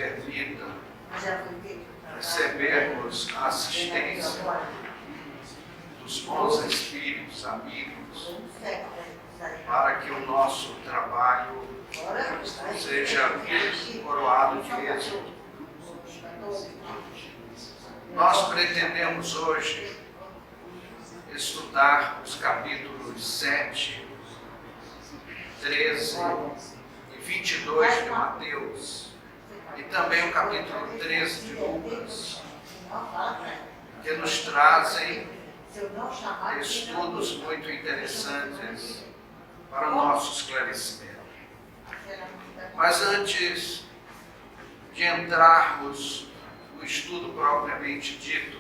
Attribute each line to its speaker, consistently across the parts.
Speaker 1: permita recebermos a assistência dos bons espíritos, amigos, para que o nosso trabalho seja coroado de êxito. Nós pretendemos hoje estudar os capítulos 7, 13 e 22 de Mateus e também o capítulo 13 de Lucas, que nos trazem estudos muito interessantes para o nosso esclarecimento. Mas antes de entrarmos no estudo propriamente dito,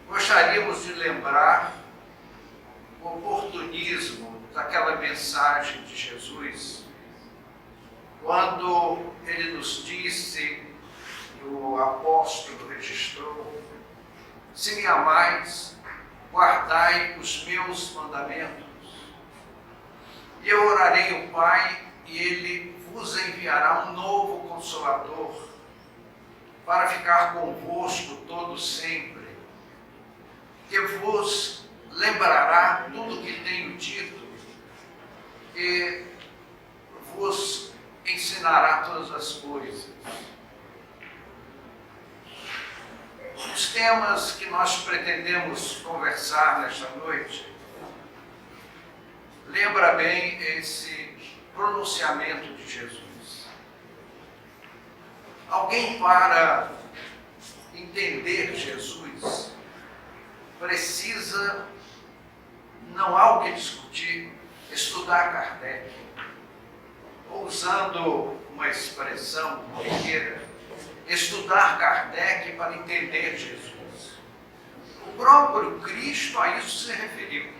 Speaker 1: gostaríamos de lembrar o oportunismo daquela mensagem de Jesus, quando ele nos disse, e o apóstolo registrou: se me amais, guardai os meus mandamentos, e eu orarei ao Pai, e ele vos enviará um novo Consolador, para ficar convosco todo sempre, que vos lembrará tudo o que tenho dito, e vos ensinará todas as coisas. Os temas que nós pretendemos conversar nesta noite, lembra bem esse pronunciamento de Jesus. Alguém, para entender Jesus, precisa, não há o que discutir, estudar Kardec. Usando uma expressão corriqueira, estudar Kardec para entender Jesus. O próprio Cristo a isso se referiu.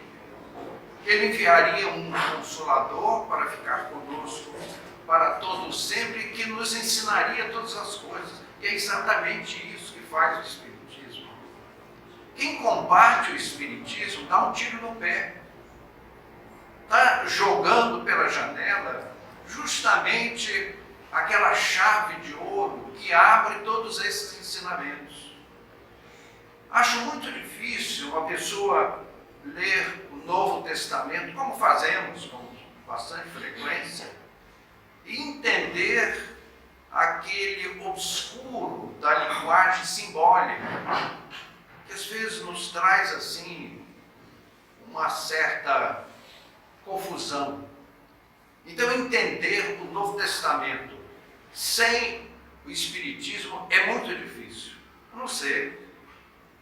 Speaker 1: Ele enviaria um Consolador para ficar conosco para todo sempre, que nos ensinaria todas as coisas. E é exatamente isso que faz o Espiritismo. Quem combate o Espiritismo dá um tiro no pé. Está jogando pela janela justamente aquela chave de ouro que abre todos esses ensinamentos. Acho muito difícil uma pessoa ler o Novo Testamento, como fazemos com bastante frequência, e entender aquele obscuro da linguagem simbólica, que às vezes nos traz assim uma certa confusão. Então, entender o Novo Testamento sem o Espiritismo é muito difícil, a não ser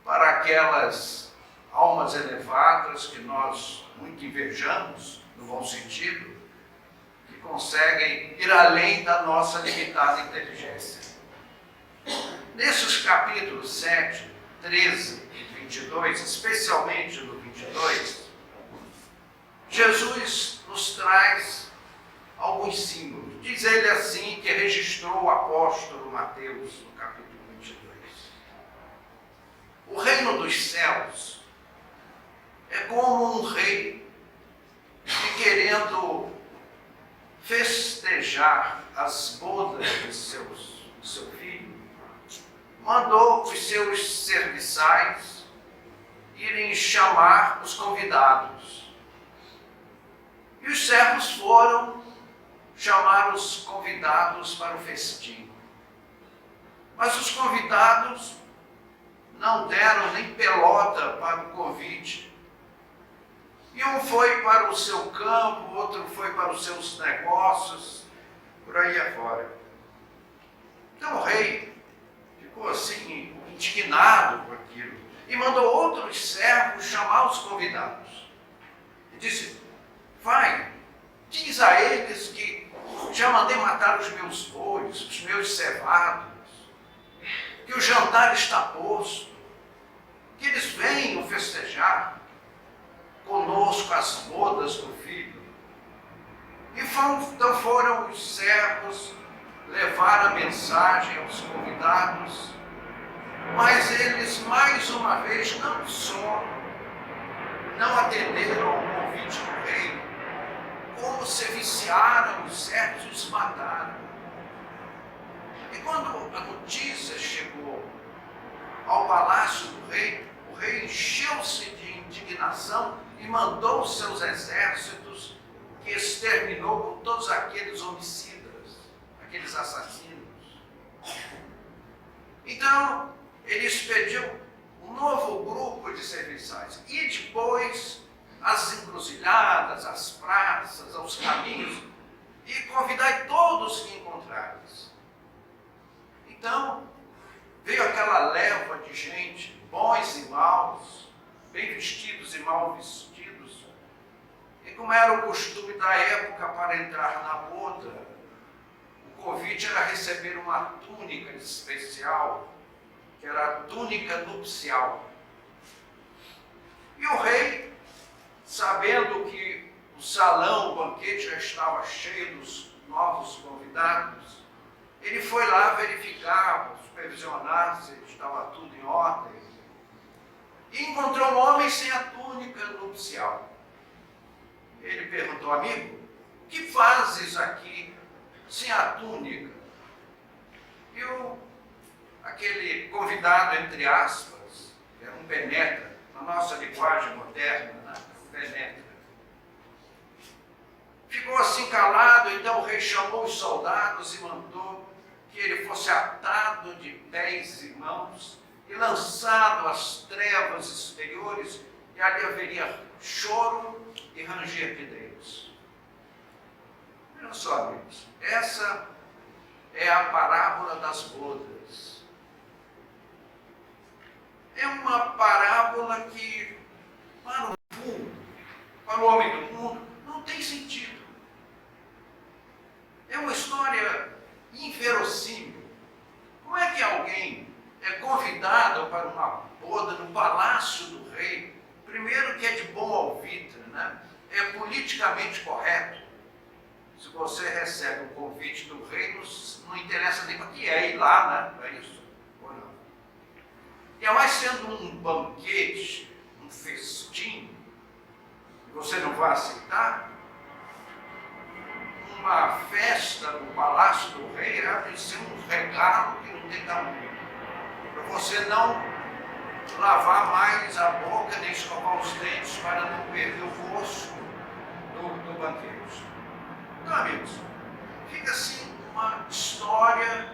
Speaker 1: para aquelas almas elevadas que nós muito invejamos, no bom sentido, que conseguem ir além da nossa limitada inteligência. Nesses capítulos 7, 13 e 22, especialmente no 22, Jesus nos traz alguns símbolos. Diz ele assim, que registrou o apóstolo Mateus no capítulo 22. O reino dos céus é como um rei que, querendo festejar as bodas de seu filho, mandou os seus serviçais irem chamar os convidados. E os servos foram chamar os convidados para o festim. Mas os convidados não deram nem pelota para o convite. E um foi para o seu campo, o outro foi para os seus negócios, por aí afora. Então o rei ficou assim, indignado com aquilo, e mandou outros servos chamar os convidados. E disse: vai, diz a eles que já mandei matar os meus bois, os meus cevados, que o jantar está posto, que eles venham festejar conosco as bodas do filho. E então foram os servos levar a mensagem aos convidados, mas eles mais uma vez não só não atenderam ao convite do rei, como se viciaram os servos e os mataram. E quando a notícia chegou ao palácio do rei, o rei encheu-se de indignação e mandou os seus exércitos, que exterminou com todos aqueles homicidas, aqueles assassinos. Então, ele expediu um novo grupo de serviçais e depois as encruzilhadas, as praças, aos caminhos, e convidai todos que encontrares. Então, veio aquela leva de gente, bons e maus, bem vestidos e mal vestidos, e como era o costume da época para entrar na boda, o convite era receber uma túnica especial, que era a túnica nupcial. E o rei, sabendo que o salão, o banquete já estava cheio dos novos convidados, ele foi lá verificar, supervisionar se estava tudo em ordem, e encontrou um homem sem a túnica nupcial. Ele perguntou: amigo, o que fazes aqui sem a túnica? E aquele convidado, entre aspas, que era um penetra, na nossa linguagem moderna, né? Penetra, ficou assim calado. Então o rei chamou os soldados e mandou que ele fosse atado de pés e mãos e lançado às trevas exteriores, e ali haveria choro e ranger de dentes. Olha só, amigos, essa é a parábola das bodas. É uma parábola que, para o mundo, para o homem do mundo, não tem sentido. É uma história inverossímil. Como é que alguém é convidado para uma boda no palácio do rei? Primeiro, que é de bom alvitre, né? É politicamente correto. Se você recebe um convite do rei, não interessa nem para que é ir lá, né? Não é isso? Ou não? E mais sendo um banquete, um festim, você não vai aceitar? Uma festa no palácio do rei há de ser um regalo que não tem tamanho, para você não lavar mais a boca nem escovar os dentes, para não perder o gosto do banquete. Então, amigos, fica assim uma história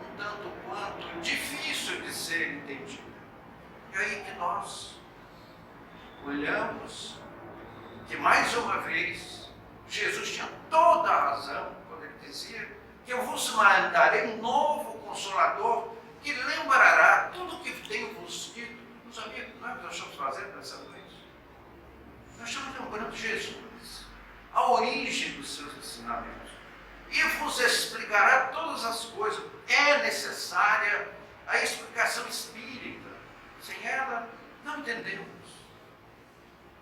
Speaker 1: um tanto quanto difícil de ser entendida. E aí que nós olhamos que, mais uma vez, Jesus tinha toda a razão quando ele dizia que eu vos mandarei um novo Consolador que lembrará tudo o que tenho vos dito. Meus amigos, não é o que nós estamos fazendo nessa noite? Nós estamos lembrando Jesus, a origem dos seus ensinamentos, e vos explicará todas as coisas. É necessária a explicação espírita. Sem ela, não entendemos.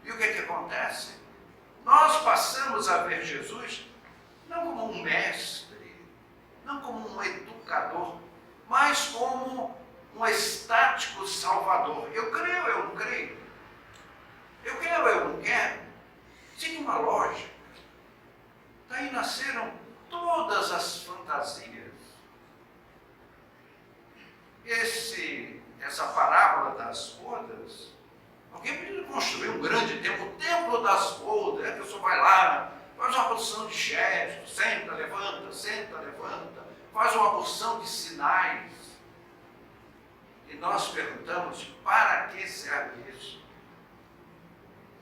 Speaker 1: E o que é que acontece? Nós passamos a ver Jesus não como um mestre, não como um educador, mas como um estático salvador. Eu creio, eu não creio. Eu quero, eu não quero. Sem uma lógica. Daí nasceram todas as fantasias. Essa parábola das bodas, alguém podia construir um grande templo, o templo das bodas. A pessoa vai lá, faz uma porção de gestos, senta, levanta, faz uma porção de sinais. E nós perguntamos: para que serve isso?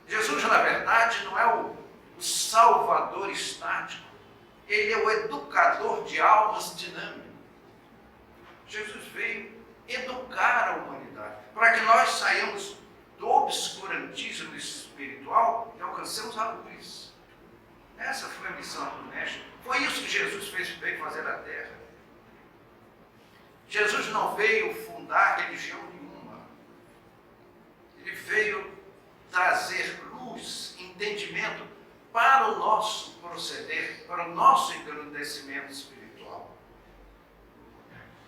Speaker 1: Jesus, na verdade, não é o salvador estático, ele é o educador de almas dinâmicas. Jesus veio educar a humanidade, para que nós saiamos do obscurantismo espiritual e alcancemos a luz. Essa foi a missão do Mestre. Foi isso que Jesus veio fazer na Terra. Jesus não veio fundar religião nenhuma. Ele veio trazer luz, entendimento para o nosso proceder, para o nosso engrandecimento espiritual.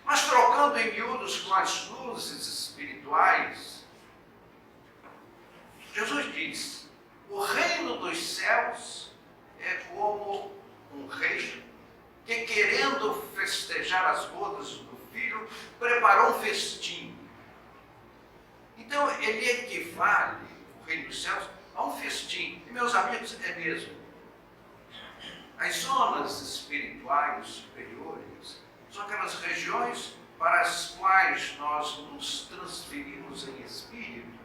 Speaker 1: Mas trocando em miúdos com as luzes espirituais, Jesus diz: o reino dos céus é como um rei que, querendo festejar as bodas do ele equivale, o reino dos céus, a um festim. E, meus amigos, é mesmo. As zonas espirituais superiores são aquelas regiões para as quais nós nos transferimos em espírito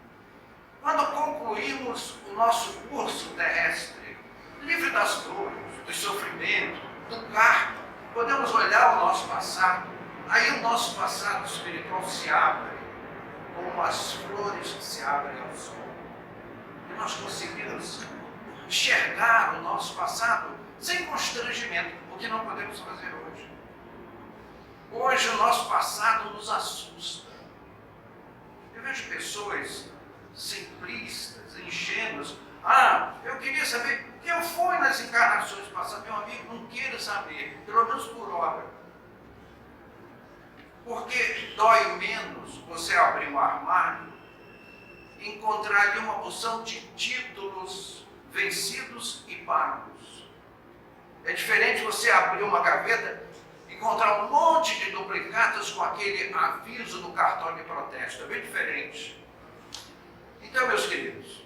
Speaker 1: quando concluímos o nosso curso terrestre, livre das dores, do sofrimento, do karma. Podemos olhar o nosso passado, aí o nosso passado espiritual se abre, como as flores que se abrem ao sol. E nós conseguimos enxergar o nosso passado sem constrangimento, o que não podemos fazer hoje. Hoje o nosso passado nos assusta. Eu vejo pessoas simplistas, ingênuas. Eu queria saber o que eu fui nas encarnações passadas. Meu amigo, não queira saber, pelo menos por hora. Porque dói menos você abrir um armário e encontrar ali uma porção de títulos vencidos e pagos. É diferente você abrir uma gaveta e encontrar um monte de duplicatas com aquele aviso no cartão de protesto. É bem diferente. Então, meus queridos,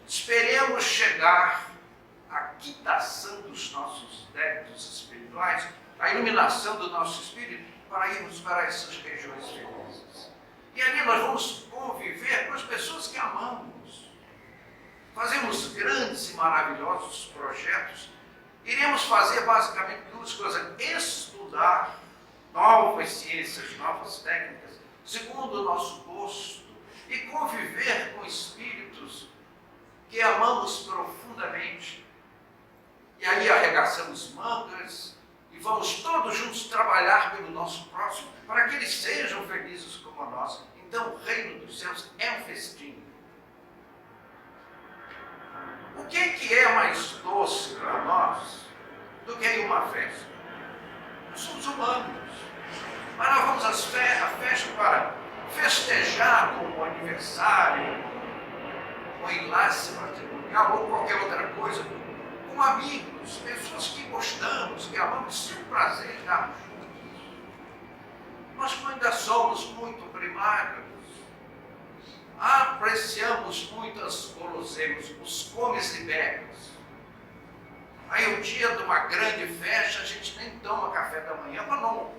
Speaker 1: esperemos chegar à quitação dos nossos débitos espirituais, à iluminação do nosso espírito, para irmos para essas regiões felizes. E ali nós vamos conviver com as pessoas que amamos. Fazemos grandes e maravilhosos projetos. Iremos fazer basicamente duas coisas: estudar novas ciências, novas técnicas, segundo o nosso gosto, e conviver com espíritos que amamos profundamente. E aí arregaçamos mangas e vamos todos juntos trabalhar pelo nosso próximo, para que eles sejam felizes como nós. Então o reino dos céus é um festim. O que é mais doce para nós do que uma festa? Nós somos humanos, mas nós vamos à festa para festejar como aniversário, com enlace matrimonial ou qualquer outra coisa, com amigos, pessoas que gostamos, que amamos, sem prazer em estarmos juntos. Nós ainda somos muito primários, apreciamos muito as guloseimas, os comes e bebes. Aí o dia de uma grande festa, a gente nem toma café da manhã para não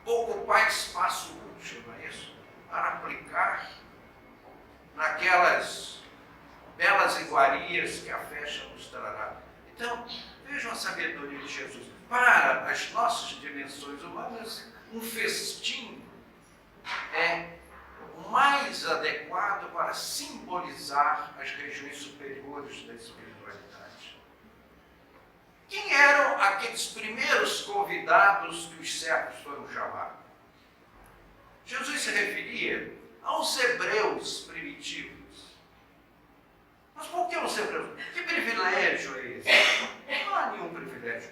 Speaker 1: ocupar espaço útil, não é isso? Para aplicar naquelas belas iguarias que a festa nos trará. Então, vejam a sabedoria de Jesus. Para as nossas dimensões humanas, um festim é o mais adequado para simbolizar as regiões superiores da espiritualidade. Quem eram aqueles primeiros convidados que os servos foram chamar? Jesus se referia aos hebreus primitivos. Mas por que os hebreus? Que privilégio é esse? Não há nenhum privilégio.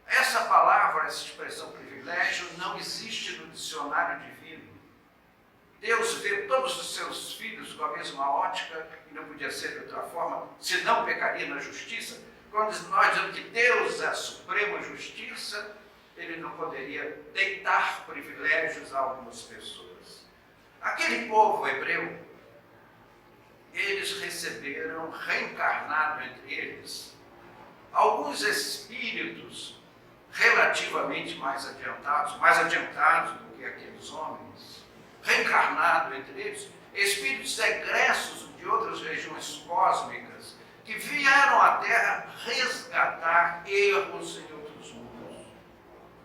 Speaker 1: Essa palavra, essa expressão privilégio, não existe no dicionário divino. Deus vê todos os seus filhos com a mesma ótica, e não podia ser de outra forma, senão pecaria na justiça. Quando nós dizemos que Deus é a suprema justiça, ele não poderia deitar privilégios a algumas pessoas. Aquele povo hebreu, eles receberam, reencarnado entre eles, alguns espíritos relativamente mais adiantados do que aqueles homens, reencarnado entre eles, espíritos egressos de outras regiões cósmicas, que vieram à Terra resgatar erros em outros mundos.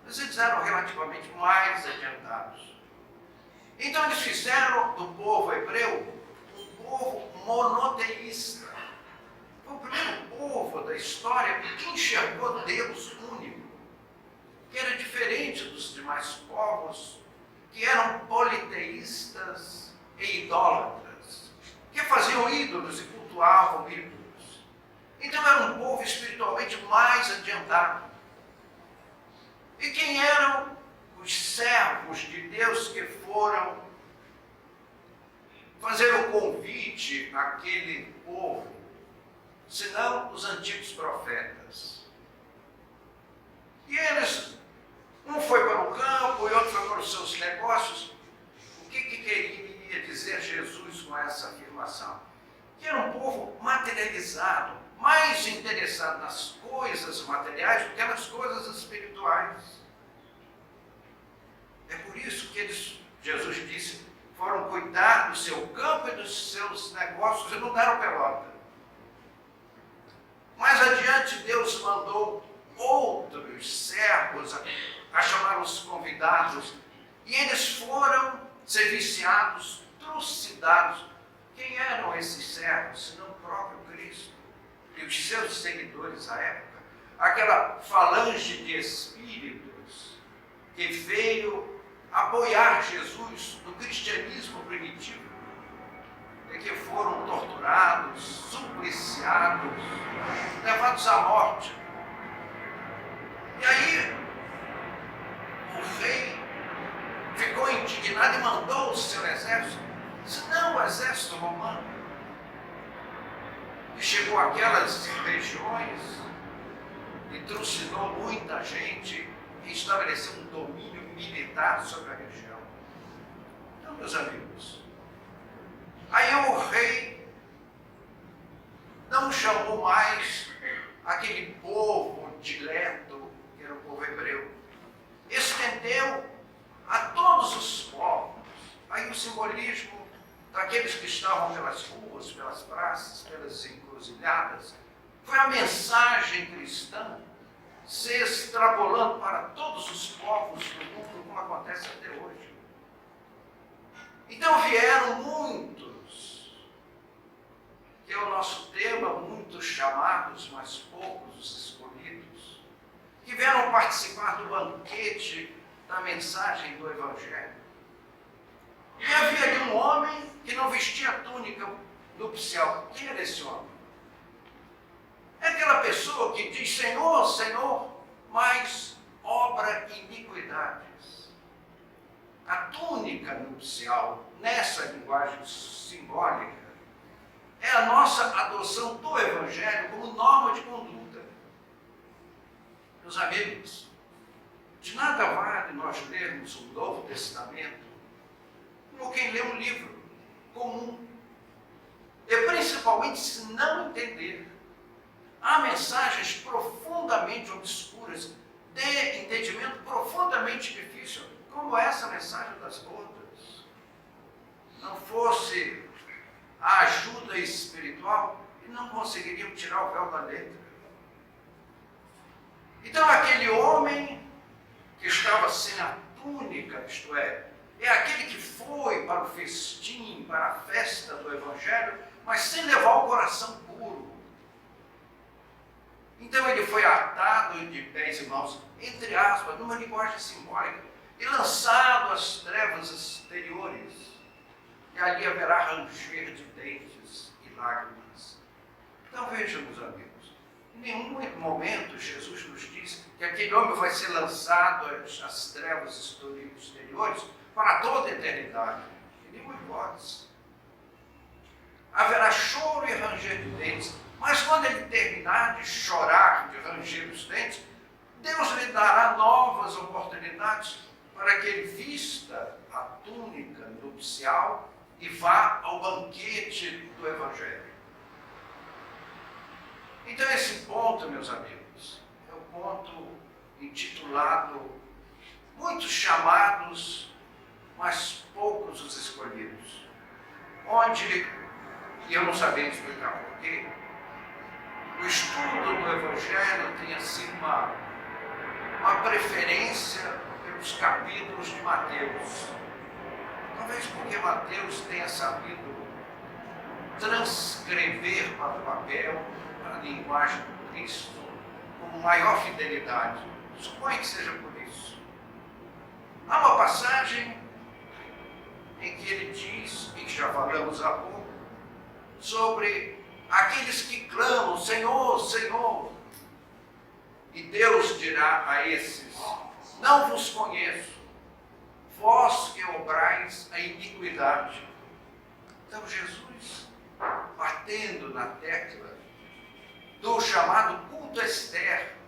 Speaker 1: Mas eles eram relativamente mais adiantados. Então eles fizeram do povo hebreu um povo monoteísta. Foi o primeiro povo da história que enxergou Deus único, que era diferente dos demais povos, que eram politeístas e idólatras, que faziam ídolos e cultuavam ídolos. Então era um povo espiritualmente mais adiantado. E quem eram os servos de Deus que foram fazer o convite àquele povo, senão os antigos profetas? E eles, um foi para o campo e outro foi para os seus negócios. O que queria dizer Jesus que Jesus disse, foram cuidar do seu campo e dos seus negócios e não deram pelota. Mais adiante, Deus mandou outros servos a chamar os convidados, e eles foram serviciados, trucidados. Quem eram esses servos, senão o próprio Cristo e os seus seguidores à época? Aquela falange de espíritos que veio apoiar Jesus no cristianismo primitivo, e que foram torturados, supliciados, levados à morte. E aí o rei ficou indignado e mandou o seu exército, senão o exército romano, que chegou àquelas regiões e trucidou muita gente e estabeleceu um domínio militar sobre a região. Então, meus amigos, aí o rei não chamou mais aquele povo dileto, que era o povo hebreu, estendeu a todos os povos. Aí o simbolismo daqueles que estavam pelas ruas, pelas praças, pelas encruzilhadas, foi a mensagem cristã se extrapolando para todos os povos do mundo, como acontece até hoje. Então vieram muitos, que é o nosso tema, muitos chamados, mas poucos os escolhidos, que vieram participar do banquete da mensagem do Evangelho. E havia ali um homem que não vestia túnica nupcial. Quem era esse homem? É aquela pessoa que diz, Senhor, Senhor, mas obra iniquidades. A túnica nupcial, nessa linguagem simbólica, é a nossa adoção do Evangelho como norma de conduta. Meus amigos, de nada vale nós lermos o Novo Testamento como quem lê um livro comum, e principalmente se não entender. Há mensagens profundamente obscuras, de entendimento profundamente difícil, como essa mensagem das bodas. Não fosse a ajuda espiritual, e não conseguiriam tirar o véu da letra. Então aquele homem que estava sem a túnica, isto é aquele que foi para o festim, para a festa do Evangelho, mas sem levar o coração puro. Então ele foi atado de pés e mãos, entre aspas, numa linguagem simbólica, e lançado às trevas exteriores. E ali haverá ranger de dentes e lágrimas. Então vejam, meus amigos, em nenhum momento Jesus nos diz que aquele homem vai ser lançado às trevas exteriores para toda a eternidade. Em nenhuma hipótese. Haverá choro e ranger de dentes, mas quando ele terminar de chorar, de ranger os dentes, Deus lhe dará novas oportunidades para que ele vista a túnica nupcial e vá ao banquete do Evangelho. Então esse ponto, meus amigos, é o ponto intitulado Muitos chamados, mas poucos os escolhidos. Onde, e eu não sabia explicar porquê, o estudo do Evangelho tem assim uma preferência pelos capítulos de Mateus. Talvez porque Mateus tenha sabido transcrever para o papel a linguagem do Cristo com maior fidelidade. Suponho que seja por isso. Há uma passagem em que ele diz, e que já falamos há pouco, sobre aqueles que clamam, Senhor, Senhor. E Deus dirá a esses, não vos conheço, vós que obrais a iniquidade. Então Jesus, batendo na tecla do chamado culto externo,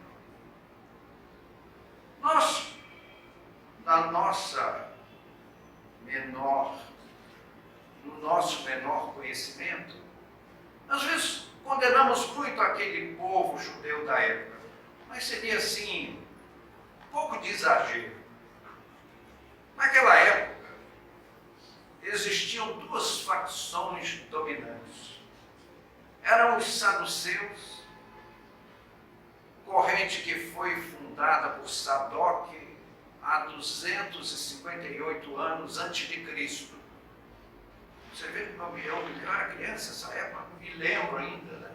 Speaker 1: nós, no nosso menor conhecimento, às vezes condenamos muito aquele povo judeu da época, mas seria assim, um pouco de exagero. Naquela época, eram os saduceus, corrente que foi fundada por Sadoc há 258 anos antes de Cristo. Você vê que eu era criança nessa época, me lembro ainda, né?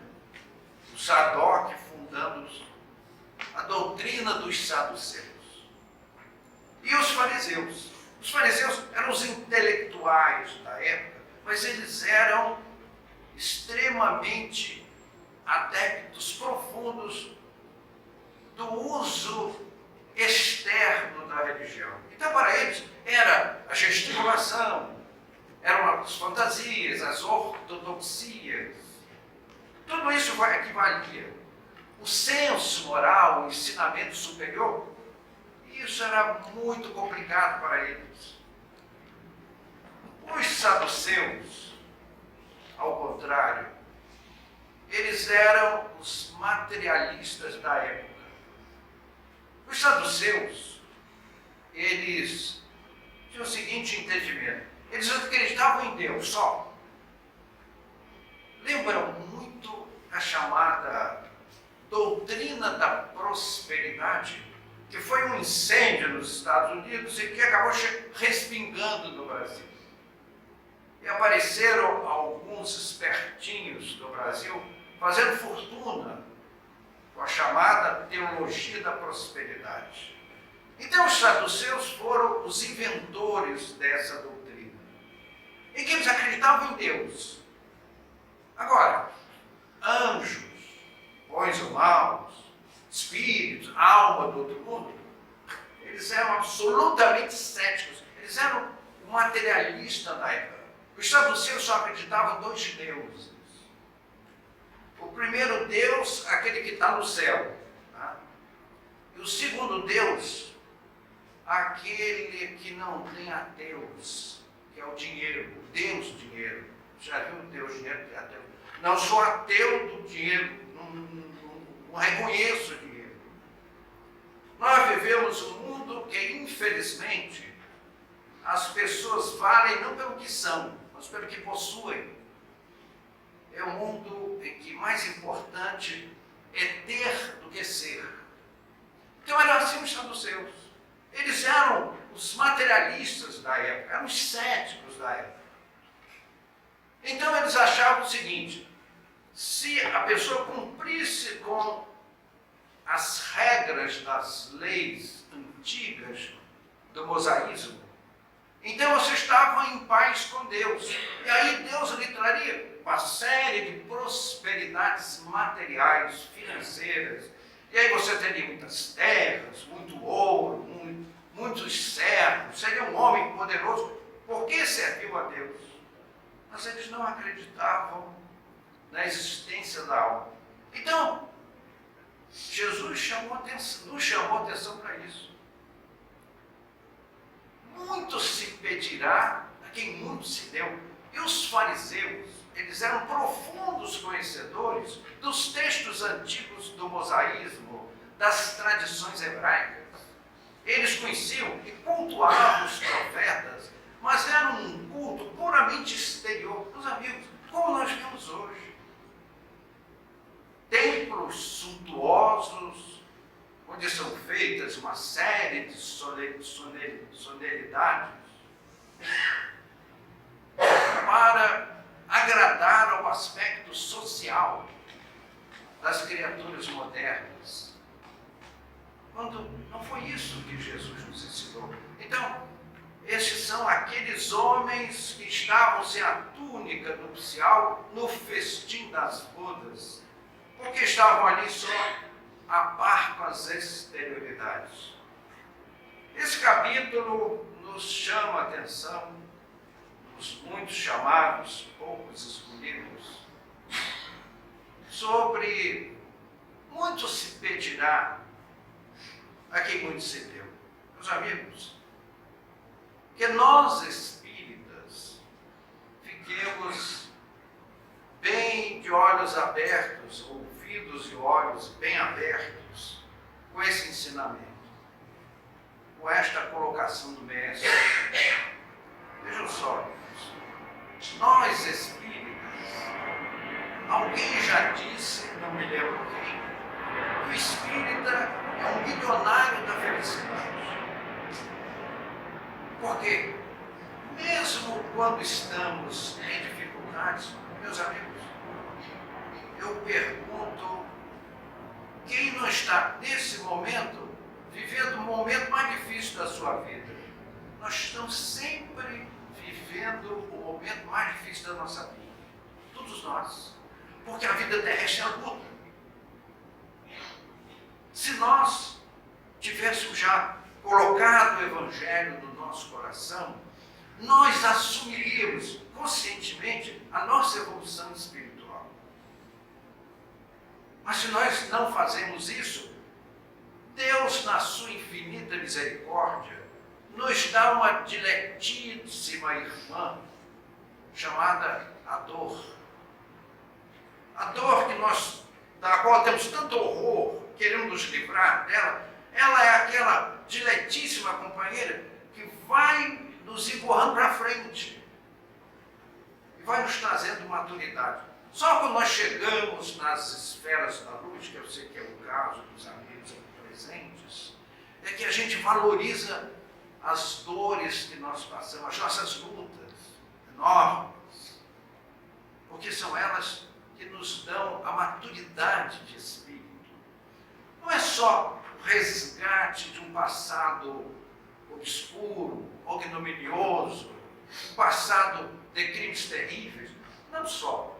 Speaker 1: O Sadoc fundando a doutrina dos saduceus. E os fariseus? Os fariseus eram os intelectuais da época, mas eles eram extremamente adeptos profundos do uso externo da religião. Então, para eles, era a gesticulação, eram as fantasias, as ortodoxias. Tudo isso equivalia. O senso moral, o ensinamento superior, isso era muito complicado para eles. Os saduceus, ao contrário, eles eram os materialistas da época. Os saduceus, eles tinham o seguinte entendimento: eles acreditavam em Deus só. Lembram muito a chamada doutrina da prosperidade, que foi um incêndio nos Estados Unidos e que acabou respingando no Brasil. E apareceram alguns espertinhos do Brasil fazendo fortuna com a chamada teologia da prosperidade. Então os saduceus foram os inventores dessa doutrina, em que eles acreditavam em Deus. Agora, anjos, bons ou maus, espíritos, alma do outro mundo, eles eram absolutamente céticos. Eles eram materialistas na época. Os saduceus só acreditavam em dois deuses. O primeiro Deus, aquele que está no céu. Tá? E o segundo Deus, aquele que não tem ateus, que é o dinheiro, o Deus dinheiro. Já viu o Deus dinheiro que é ateu? Não sou ateu do dinheiro, não reconheço o dinheiro. Nós vivemos um mundo que, infelizmente, as pessoas valem não pelo que são, mas pelo que possuem. É um mundo em que mais importante é ter do que ser. Então eram assim os saduceus. Eles eram os materialistas da época, eram os céticos da época. Então eles achavam o seguinte: se a pessoa cumprisse com as regras das leis antigas do mosaísmo, então você estava em paz com Deus. E aí Deus lhe traria uma série de prosperidades materiais, financeiras. E aí você teria muitas terras, muito ouro, muitos servos, seria um homem poderoso, porque serviu a Deus. Mas eles não acreditavam na existência da alma. Então, Jesus nos chamou a atenção para isso. Muito se pedirá a quem muito se deu. E os fariseus, eles eram profundos conhecedores dos textos antigos do mosaísmo, das tradições hebraicas. Eles conheciam e cultuavam os profetas, mas era um culto puramente exterior. Meus amigos, como nós vemos hoje. Templos suntuosos, onde são feitas uma série de solenidades para agradar ao aspecto social das criaturas modernas. Quando não foi isso que Jesus nos ensinou. Então, estes são aqueles homens que estavam sem a túnica nupcial no festim das bodas, porque estavam ali só a par com as exterioridades. Esse capítulo nos chama a atenção, os muitos chamados, poucos escolhidos, sobre muito se pedirá a quem muito se deu. Meus amigos, que nós espíritas fiquemos bem de olhos abertos, ouvidos e olhos bem abertos com esse ensinamento, com esta colocação do Mestre. Vejam só, nós espíritas Alguém já disse, não me lembro quem, que o espírita é um milionário da felicidade. Porque, mesmo quando estamos em dificuldades, meus amigos, eu pergunto, quem não está nesse momento, vivendo o momento mais difícil da sua vida? Nós estamos sempre vivendo o momento mais difícil da nossa vida. Todos nós. Porque a vida terrestre é luta. Se nós tivéssemos já colocado o Evangelho no nosso coração, nós assumiríamos conscientemente a nossa evolução espiritual. Mas se nós não fazemos isso, Deus, na sua infinita misericórdia, nos dá uma diletíssima irmã chamada a dor. A dor da qual temos tanto horror, queremos nos livrar dela, ela é aquela diletíssima companheira que vai nos empurrando para frente e vai nos trazendo maturidade. Só quando nós chegamos nas esferas da luz, que eu sei que é o caso dos amigos aqui presentes, é que a gente valoriza as dores que nós passamos, as nossas lutas enormes, porque são elas que nos dão a maturidade de espírito. Não é só o resgate de um passado obscuro, ignominioso, um passado de crimes terríveis, não só.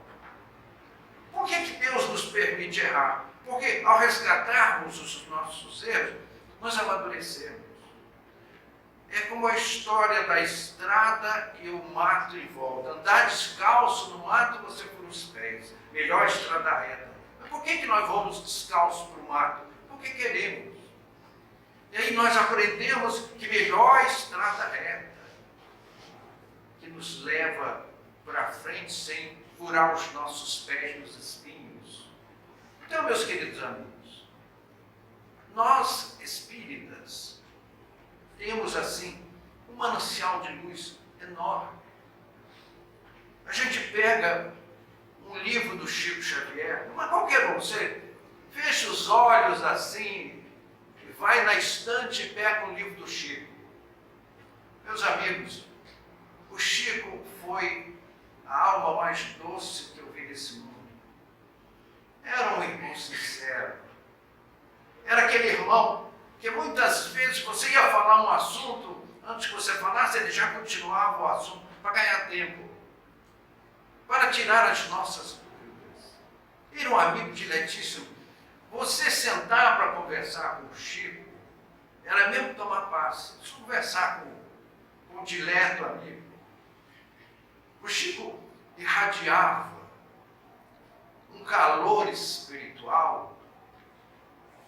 Speaker 1: Por que Deus nos permite errar? Porque ao resgatarmos os nossos erros, nós amadurecemos. É como a história da estrada e o mato em volta. Andar descalço no mato, você por os pés. Melhor a estrada reta. Mas por que nós vamos descalços para o mato? Porque queremos. E aí nós aprendemos que melhor a estrada reta, que nos leva para frente sem furar os nossos pés nos espinhos. Então, meus queridos amigos, nós espíritas temos assim um manancial de luz enorme. A gente pega um livro do Chico Xavier, mas qualquer um, você fecha os olhos assim, e vai na estante e pega um livro do Chico. Meus amigos, o Chico foi a alma mais doce que eu vi nesse mundo. Era um irmão sincero. Era aquele irmão que muitas vezes você ia falar um assunto, antes que você falasse, ele já continuava o assunto para ganhar tempo, para tirar as nossas dúvidas. Era um amigo diletíssimo. Você sentar para conversar com o Chico, era mesmo tomar passe, conversar com um dileto amigo. O Chico irradiava um calor espiritual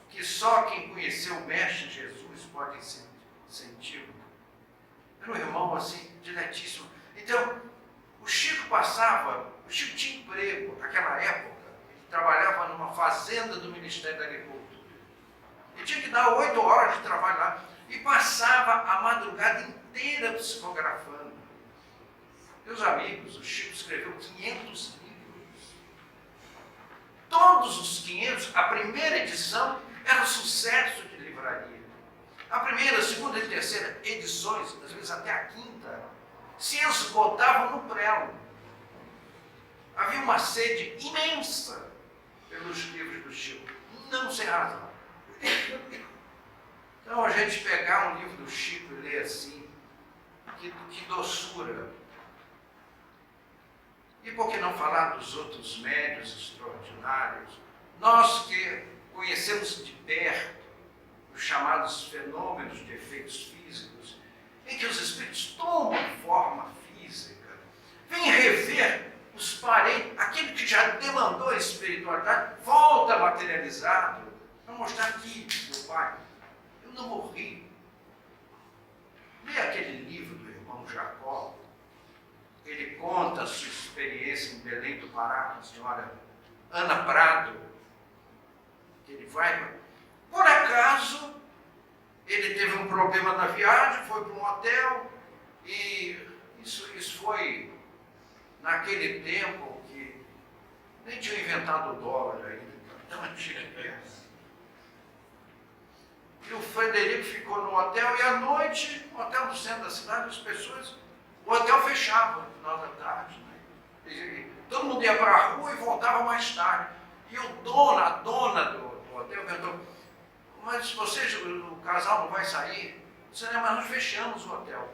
Speaker 1: que só quem conheceu o Mestre Jesus pode sentir. Era um irmão assim, diletíssimo. Então, o Chico tinha emprego naquela época, ele trabalhava numa fazenda do Ministério da Agricultura. Ele tinha que dar 8 horas de trabalho lá e passava a madrugada inteira psicografando. Meus amigos, o Chico escreveu 500 livros. Todos os 500, a primeira edição era sucesso de livraria. A primeira, a segunda e terceira edições, às vezes até a quinta, se esgotavam no prelo. Havia uma sede imensa pelos livros do Chico, não sem razão. Então a gente pegar um livro do Chico e ler assim, que doçura. E por que não falar dos outros médiuns extraordinários? Nós que conhecemos de perto os chamados fenômenos de efeitos físicos, em que os espíritos tomam forma física, vêm rever os parentes, aquele que já demandou a espiritualidade, volta materializado, para mostrar aqui, meu pai, eu não morri. Lê aquele livro do irmão Jacó, ele conta a sua experiência em Belém do Pará com a senhora Ana Prado, que ele vai, por acaso, ele teve um problema na viagem, foi para um hotel, e isso foi naquele tempo que Nem tinha inventado o dólar ainda, tão antiga que é. E o Frederico ficou no hotel e à noite, no hotel no centro da cidade, as pessoas, o hotel fechava no final da tarde. Né? E todo mundo ia para a rua e voltava mais tarde. E a dona do hotel perguntou, mas vocês, o casal não vai sair? Disse, mas nós fechamos o hotel.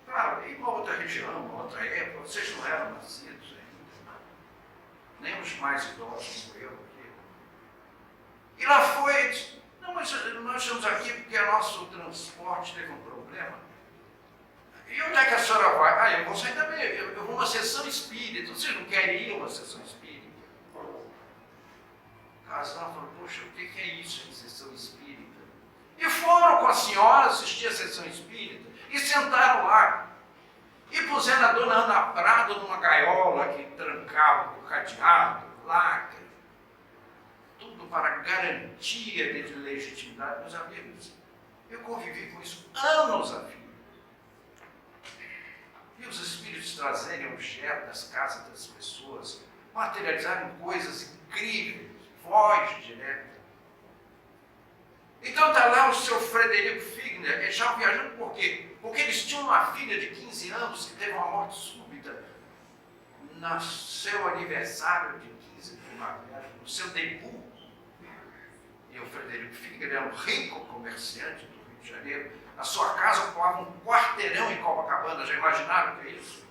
Speaker 1: Claro, em uma outra região, uma outra época, vocês não eram nascidos ainda. Nem os mais idosos como eu aqui. E lá foi, disse, não, mas nós estamos aqui porque o nosso transporte teve um problema. E onde é que a senhora vai? Eu vou sair também, eu vou a uma sessão espírita. Vocês não querem ir a uma sessão espírita? O casal falou, poxa, o que é isso de sessão espírita? E foram com a senhora assistir a sessão espírita e sentaram lá. E puseram a dona Ana Prado numa gaiola que trancava com cadeado, lacre. Tudo para garantia de legitimidade. Meus amigos, eu convivi com isso anos a fio. E os espíritos trazerem objetos das casas das pessoas, materializarem coisas incríveis, voz direta. Então está lá o seu Frederico Figner, eles estavam viajando por quê? Porque eles tinham uma filha de 15 anos que teve uma morte súbita no seu aniversário de 15 de primavera, no seu debut. E o Frederico Figner era um rico comerciante do Rio de Janeiro. A sua casa ocupava um quarteirão em Copacabana, já imaginaram o que é isso?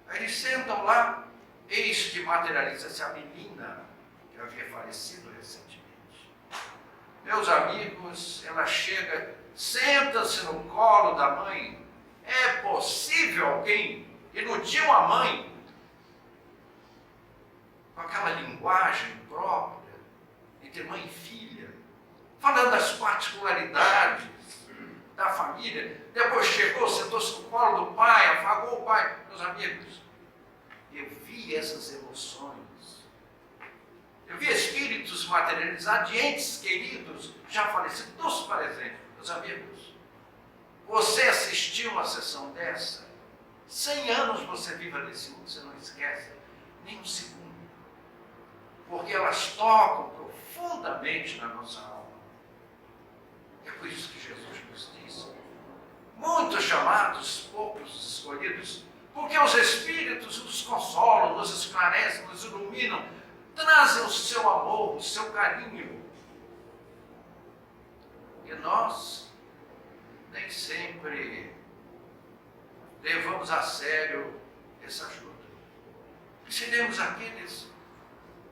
Speaker 1: Aí eles sentam lá, eis que materializa-se a menina que havia falecido recentemente. Meus amigos, ela chega, senta-se no colo da mãe. É possível alguém iludir uma mãe com aquela linguagem própria entre mãe e filha, falando das particularidades da família. Depois chegou, sentou-se no colo do pai, afagou o pai. Meus amigos, eu vi essas emoções. Eu vi espíritos materializados de entes queridos, já falecidos, dos presentes. Meus amigos, você assistiu uma sessão dessa? 100 anos você viva nesse mundo, você não esquece nem um segundo. Porque elas tocam profundamente na nossa alma. É por isso que Jesus nos diz, muitos chamados, poucos escolhidos, porque os espíritos nos consolam, nos esclarecem, nos iluminam, trazem o seu amor, o seu carinho. E nós nem sempre levamos a sério essa ajuda. E seremos aqueles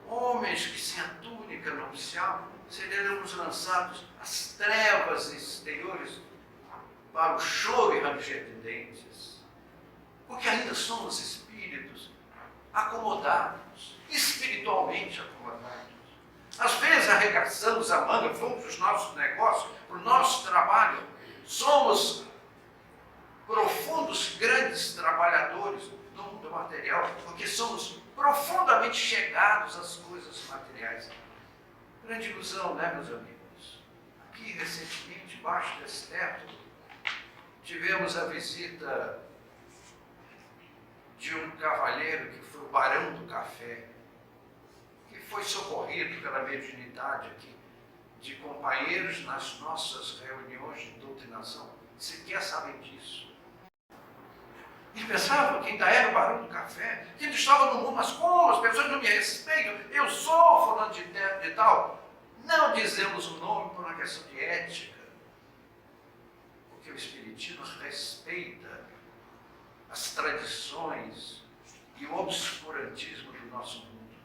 Speaker 1: homens que sem a túnica nupcial seremos lançados às trevas exteriores para o choro e ranger de dentes. Porque ainda somos espíritos acomodados, espiritualmente acomodados. Às vezes arregaçamos a manga, vamos para os nossos negócios, para o nosso trabalho. Somos profundos, grandes trabalhadores do mundo material, porque somos profundamente chegados às coisas materiais. Grande ilusão, né, meus amigos? Aqui, recentemente, embaixo desse teto, tivemos a visita de um cavalheiro que foi o Barão do Café, que foi socorrido pela mediunidade aqui, de companheiros nas nossas reuniões de doutrinação, sequer sabem disso. E pensavam que ainda era o Barão do Café, que ele estava no mundo, mas como as pessoas não me respeitam? Eu sou fulano de tal. Não dizemos o nome por uma questão de ética, porque o Espiritismo respeita as tradições e o obscurantismo do nosso mundo.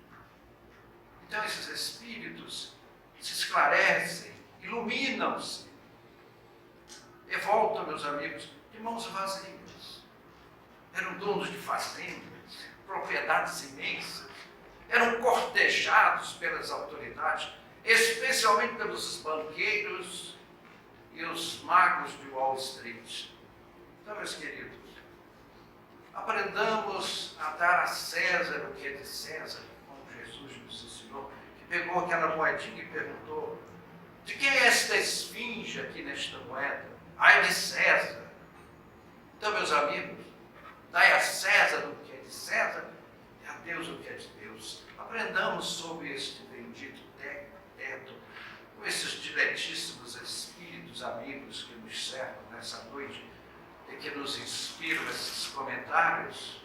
Speaker 1: Então esses espíritos se esclarecem, iluminam-se e voltam, meus amigos, de mãos vazias. Eram donos de fazendas, propriedades imensas, eram cortejados pelas autoridades, especialmente pelos banqueiros e os magos de Wall Street. Então, meus queridos, aprendamos a dar a César o que é de César, como Jesus nos ensinou, que pegou aquela moedinha e perguntou, de quem é esta esfinge aqui nesta moeda? Ah, é de César. Então, meus amigos, dai a César o que é de César, e a Deus o que é de Deus. Aprendamos sobre este bendito teto, com esses diletíssimos espíritos amigos que nos cercam nessa noite e que nos inspiram esses comentários,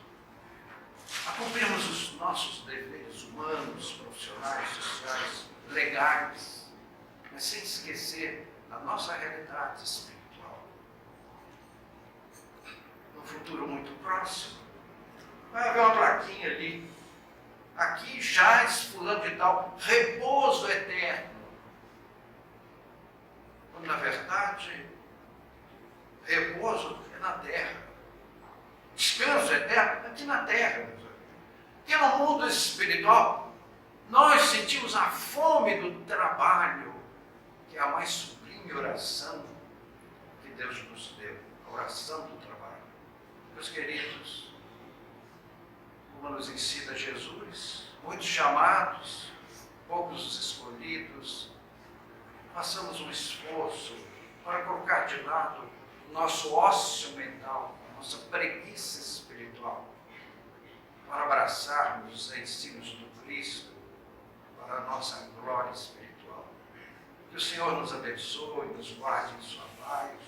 Speaker 1: a cumprirmos os nossos deveres humanos, profissionais, sociais, legais, mas sem esquecer a nossa realidade espiritual. No futuro muito próximo, vai haver uma plaquinha ali. Aqui jaz fulano de tal, repouso eterno. Quando na verdade, repouso é na terra. Descanso eterno aqui na terra. Porque no mundo espiritual, nós sentimos a fome do trabalho, que é a mais sublime oração que Deus nos deu, a oração do trabalho. Meus queridos, como nos ensina Jesus, muitos chamados, poucos os escolhidos, façamos um esforço para colocar de lado o nosso ócio mental, a nossa preguiça espiritual, para abraçarmos os ensinos do Cristo, para a nossa glória espiritual. Que o Senhor nos abençoe, nos guarde em sua paz.